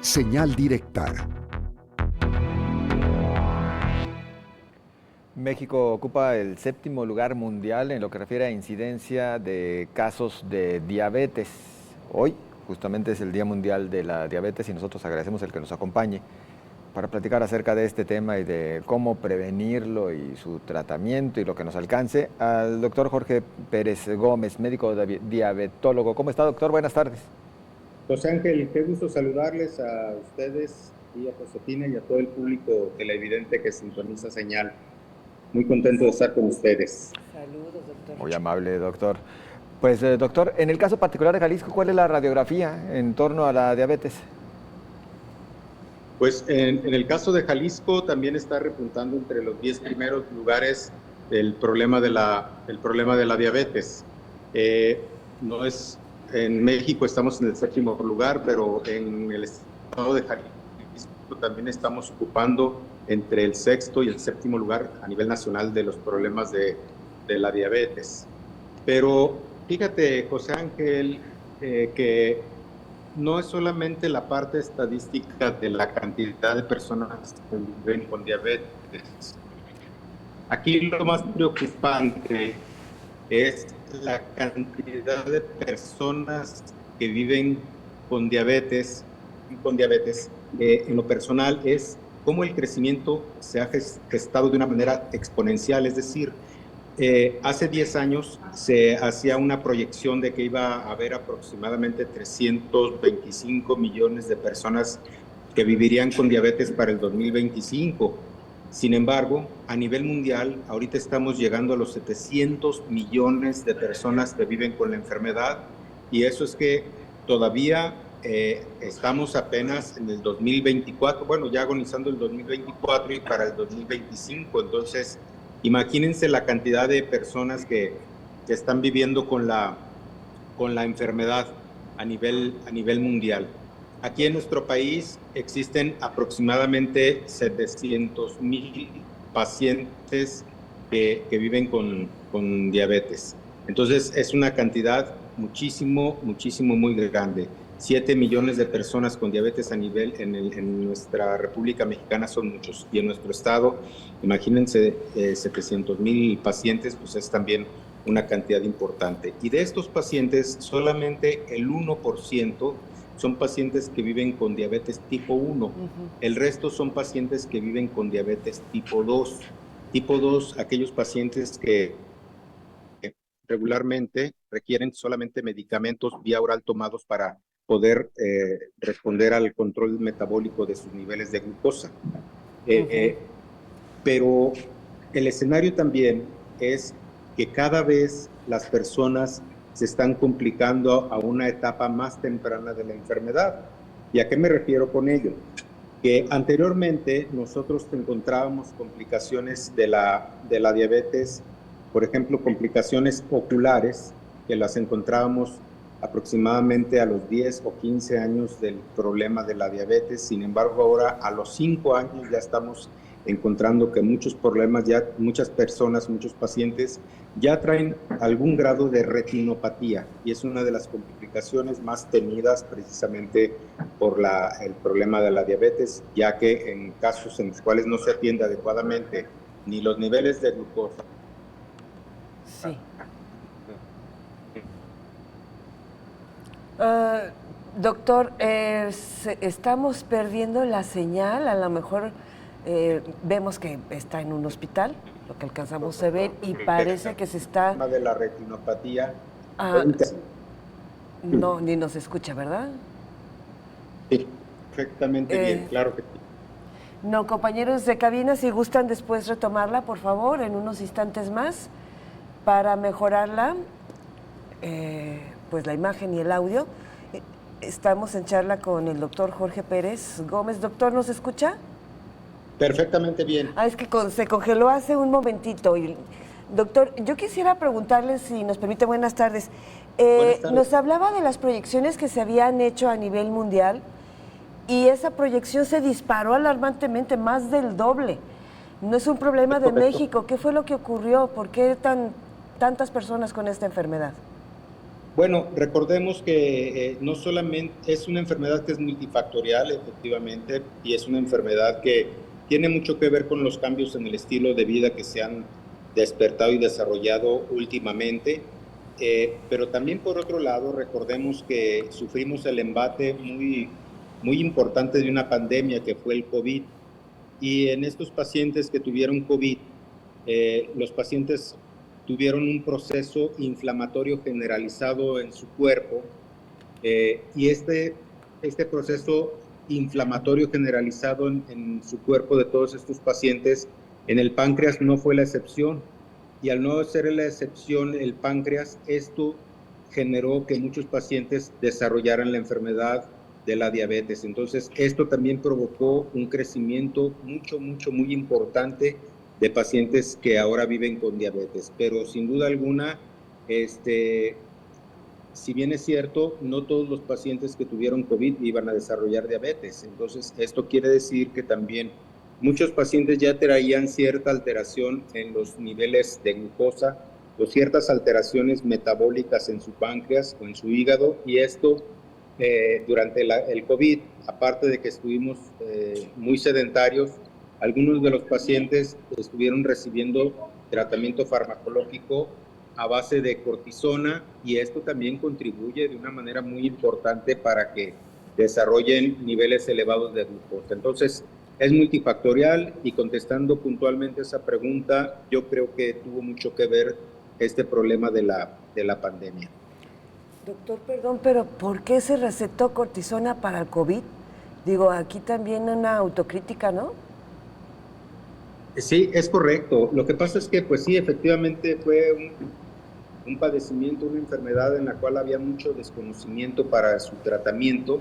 Señal directa. México ocupa el 7º lugar mundial en lo que refiere a incidencia de casos de diabetes. Hoy justamente es el Día Mundial de la Diabetes y nosotros agradecemos el que nos acompañe para platicar acerca de este tema y de cómo prevenirlo y su tratamiento y lo que nos alcance al doctor Jorge Pérez Gómez, médico diabetólogo. ¿Cómo está, doctor? Buenas tardes. José Ángel, qué gusto saludarles a ustedes y a Josefina y a todo el público televidente que sintoniza Señal. Muy contento de estar con ustedes. Saludos, doctor. Muy amable, doctor. Pues, doctor, en el caso particular de Jalisco, ¿cuál es la radiografía en torno a la diabetes? Pues en el caso de Jalisco también está repuntando entre los 10 primeros lugares el problema de la diabetes. No es, en México estamos en el 7º lugar, pero en el estado de Jalisco también estamos ocupando entre el 6º y el 7º lugar a nivel nacional de los problemas de la diabetes. Pero fíjate, José Ángel, que no es solamente la parte estadística de la cantidad de personas que viven con diabetes. Aquí lo más preocupante es la cantidad de personas que viven con diabetes. En lo personal es cómo el crecimiento se ha gestado de una manera exponencial, es decir, hace 10 años se hacía una proyección de que iba a haber aproximadamente 325 millones de personas que vivirían con diabetes para el 2025. Sin embargo, a nivel mundial, ahorita estamos llegando a los 700 millones de personas que viven con la enfermedad, y eso es que todavía estamos apenas en el 2024, bueno, ya agonizando el 2024 y para el 2025, entonces imagínense la cantidad de personas que están viviendo con la enfermedad a nivel mundial. Aquí en nuestro país existen aproximadamente 700,000 pacientes que viven con diabetes. Entonces es una cantidad muchísimo muy grande. 7 millones de personas con diabetes en nuestra República Mexicana son muchos, y en nuestro estado, imagínense, 700,000 pacientes, pues es también una cantidad importante. Y de estos pacientes, solamente el 1% son pacientes que viven con diabetes tipo 1. El resto son pacientes que viven con diabetes tipo 2. Tipo 2, aquellos pacientes que regularmente requieren solamente medicamentos vía oral tomados para poder responder al control metabólico de sus niveles de glucosa. Pero el escenario también es que cada vez las personas se están complicando a una etapa más temprana de la enfermedad. ¿Y a qué me refiero con ello? Que anteriormente nosotros encontrábamos complicaciones de la diabetes, por ejemplo, complicaciones oculares, que las encontrábamos aproximadamente a los 10 o 15 años del problema de la diabetes. Sin embargo, ahora a los 5 años ya estamos encontrando que muchos problemas, ya muchas personas, muchos pacientes ya traen algún grado de retinopatía, y es una de las complicaciones más temidas precisamente por el problema de la diabetes, ya que en casos en los cuales no se atiende adecuadamente ni los niveles de glucosa. Sí. Doctor, estamos perdiendo la señal, a lo mejor vemos que está en un hospital, lo que alcanzamos a ver, y parece que se está... El tema de la retinopatía. No, ni nos escucha, ¿verdad? Sí, perfectamente bien, claro que sí. No, compañeros de cabina, si gustan después retomarla, por favor, en unos instantes más, para mejorarla, pues la imagen y el audio. Estamos en charla con el doctor Jorge Pérez Gómez. Doctor, ¿nos escucha? Perfectamente bien. Es que se congeló hace un momentito. Doctor, yo quisiera preguntarle, si nos permite, buenas tardes. Buenas tardes. Nos hablaba de las proyecciones que se habían hecho a nivel mundial, y esa proyección se disparó alarmantemente, más del doble. No es un problema de México. ¿Qué fue lo que ocurrió? ¿Por qué tantas personas con esta enfermedad? Bueno, recordemos que no solamente es una enfermedad que es multifactorial, efectivamente, y es una enfermedad que tiene mucho que ver con los cambios en el estilo de vida que se han despertado y desarrollado últimamente. Pero también, por otro lado, recordemos que sufrimos el embate muy importante de una pandemia que fue el COVID. Y en estos pacientes que tuvieron COVID, los pacientes tuvieron un proceso inflamatorio generalizado en su cuerpo, y este proceso inflamatorio generalizado en su cuerpo de todos estos pacientes, en el páncreas no fue la excepción. Y al no ser la excepción el páncreas, esto generó que muchos pacientes desarrollaran la enfermedad de la diabetes. Entonces, esto también provocó un crecimiento muy importante de pacientes que ahora viven con diabetes. Pero sin duda alguna, si bien es cierto, no todos los pacientes que tuvieron COVID iban a desarrollar diabetes. Entonces, esto quiere decir que también muchos pacientes ya traían cierta alteración en los niveles de glucosa o ciertas alteraciones metabólicas en su páncreas o en su hígado, y esto durante el COVID, aparte de que estuvimos muy sedentarios, algunos de los pacientes estuvieron recibiendo tratamiento farmacológico a base de cortisona, y esto también contribuye de una manera muy importante para que desarrollen niveles elevados de glucosa. Entonces, es multifactorial, y contestando puntualmente esa pregunta, yo creo que tuvo mucho que ver este problema de la pandemia. Doctor, perdón, pero ¿por qué se recetó cortisona para el COVID? Digo, aquí también una autocrítica, ¿no? Sí, es correcto. Lo que pasa es que, pues sí, efectivamente fue un padecimiento, una enfermedad en la cual había mucho desconocimiento para su tratamiento,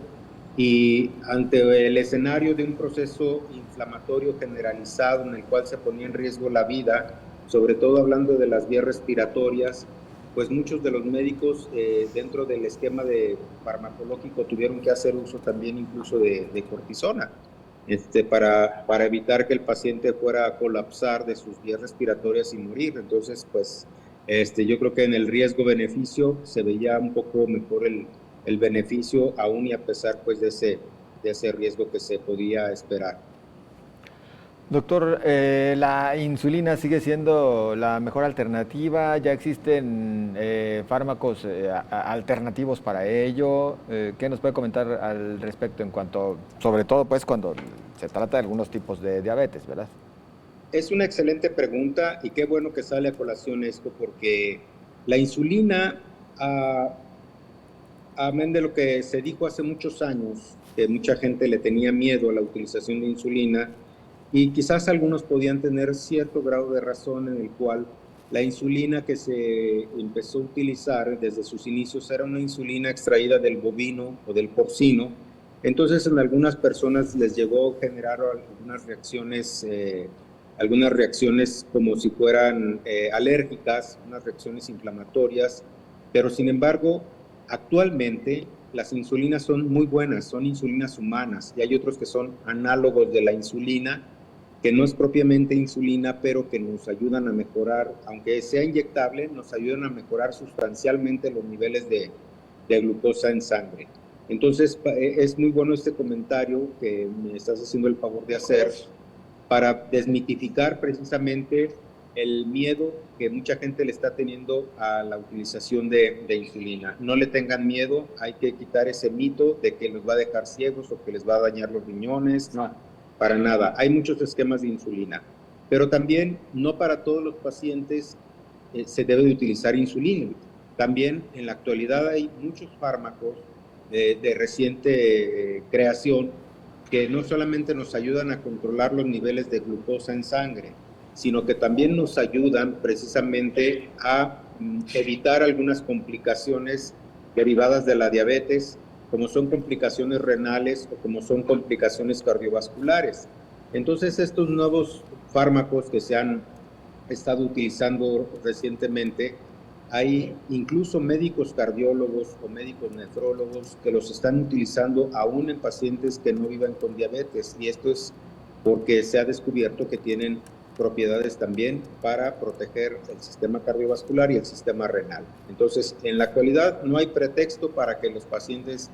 y ante el escenario de un proceso inflamatorio generalizado en el cual se ponía en riesgo la vida, sobre todo hablando de las vías respiratorias, pues muchos de los médicos dentro del esquema de farmacológico tuvieron que hacer uso también incluso de cortisona, para evitar que el paciente fuera a colapsar de sus vías respiratorias y morir. Entonces, pues yo creo que en el riesgo-beneficio se veía un poco mejor el beneficio, aún y a pesar pues de ese riesgo que se podía esperar. Doctor, ¿la insulina sigue siendo la mejor alternativa? ¿Ya existen fármacos alternativos para ello? ¿Qué nos puede comentar al respecto en cuanto, sobre todo pues cuando se trata de algunos tipos de diabetes, ¿verdad? Es una excelente pregunta, y qué bueno que sale a colación esto, porque la insulina, amén de lo que se dijo hace muchos años, que mucha gente le tenía miedo a la utilización de insulina, y quizás algunos podían tener cierto grado de razón, en el cual la insulina que se empezó a utilizar desde sus inicios era una insulina extraída del bovino o del porcino. Entonces, en algunas personas les llegó a generar algunas reacciones como si fueran alérgicas, unas reacciones inflamatorias, pero sin embargo, actualmente las insulinas son muy buenas, son insulinas humanas, y hay otros que son análogos de la insulina, que no es propiamente insulina, pero que nos ayudan a mejorar, aunque sea inyectable, nos ayudan a mejorar sustancialmente los niveles de glucosa en sangre. Entonces, es muy bueno este comentario que me estás haciendo el favor de hacer, para desmitificar precisamente el miedo que mucha gente le está teniendo a la utilización de insulina. No le tengan miedo, hay que quitar ese mito de que los va a dejar ciegos o que les va a dañar los riñones. No, para nada. Hay muchos esquemas de insulina, pero también no para todos los pacientes se debe de utilizar insulina. También en la actualidad hay muchos fármacos de reciente creación, que no solamente nos ayudan a controlar los niveles de glucosa en sangre, sino que también nos ayudan precisamente a evitar algunas complicaciones derivadas de la diabetes, como son complicaciones renales o como son complicaciones cardiovasculares. Entonces, estos nuevos fármacos que se han estado utilizando recientemente, hay incluso médicos cardiólogos o médicos nefrólogos que los están utilizando aún en pacientes que no vivan con diabetes, y esto es porque se ha descubierto que tienen propiedades también para proteger el sistema cardiovascular y el sistema renal. Entonces, en la actualidad no hay pretexto para que los pacientes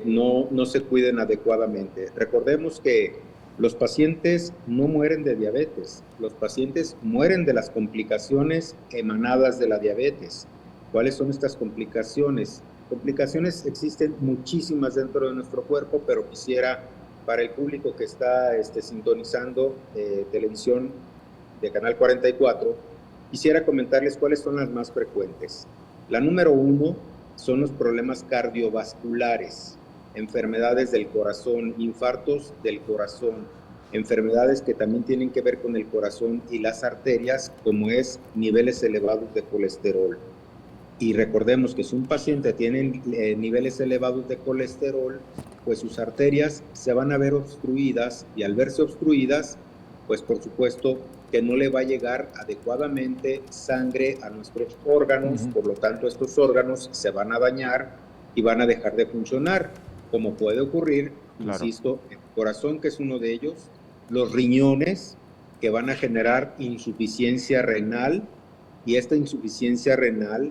no se cuiden adecuadamente. Recordemos que los pacientes no mueren de diabetes, los pacientes mueren de las complicaciones emanadas de la diabetes. ¿Cuáles son estas complicaciones? Complicaciones existen muchísimas dentro de nuestro cuerpo, pero quisiera, para el público que está sintonizando televisión de Canal 44, quisiera comentarles cuáles son las más frecuentes. La número 1 son los problemas cardiovasculares, enfermedades del corazón, infartos del corazón, enfermedades que también tienen que ver con el corazón y las arterias, como es niveles elevados de colesterol. Y recordemos que si un paciente tiene niveles elevados de colesterol, pues sus arterias se van a ver obstruidas, y al verse obstruidas, pues por supuesto que no le va a llegar adecuadamente sangre a nuestros órganos, por lo tanto estos órganos se van a dañar y van a dejar de funcionar, como puede ocurrir, insisto, el corazón, que es uno de ellos, los riñones, que van a generar insuficiencia renal, y esta insuficiencia renal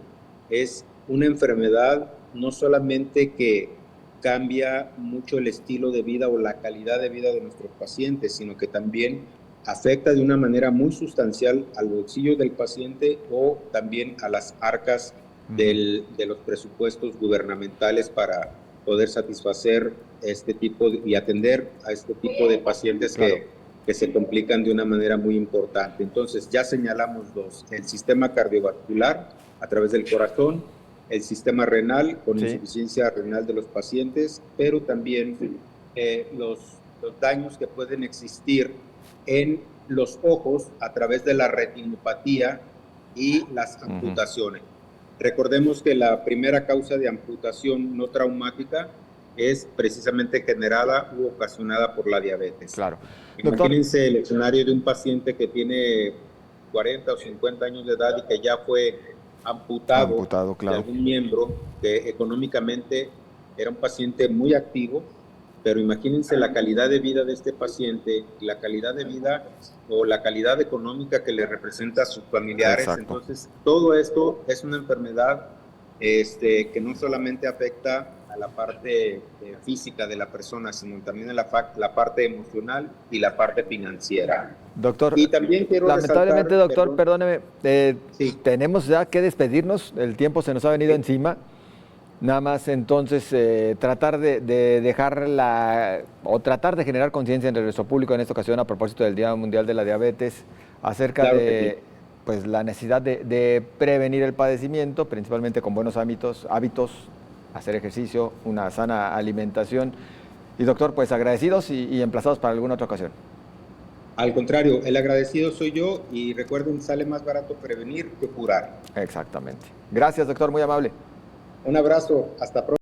es una enfermedad no solamente que cambia mucho el estilo de vida o la calidad de vida de nuestros pacientes, sino que también afecta de una manera muy sustancial al bolsillo del paciente o también a las arcas de los presupuestos gubernamentales para poder satisfacer y atender a este tipo de pacientes que se complican de una manera muy importante. Entonces, ya señalamos dos: el sistema cardiovascular a través del corazón, el sistema renal con insuficiencia renal de los pacientes, pero también los daños que pueden existir en los ojos a través de la retinopatía y las amputaciones. Recordemos que la primera causa de amputación no traumática es precisamente generada u ocasionada por la diabetes. Claro. Imagínense el escenario de un paciente que tiene 40 o 50 años de edad y que ya fue amputado de algún miembro, que económicamente era un paciente muy activo, pero imagínense la calidad de vida de este paciente, la calidad de vida o la calidad económica que le representa a sus familiares. Exacto. Entonces, todo esto es una enfermedad que no solamente afecta a la parte física de la persona, sino también a la parte emocional y la parte financiera. Doctor, y también quiero lamentablemente, doctor, perdóneme, tenemos ya que despedirnos, el tiempo se nos ha venido encima. Nada más entonces tratar de tratar de generar conciencia entre nuestro público en esta ocasión a propósito del Día Mundial de la Diabetes acerca de pues, la necesidad de prevenir el padecimiento, principalmente con buenos hábitos, hacer ejercicio, una sana alimentación. Y doctor, pues agradecidos y emplazados para alguna otra ocasión. Al contrario, el agradecido soy yo, y recuerden, sale más barato prevenir que curar. Exactamente. Gracias, doctor, muy amable. Un abrazo, hasta pronto.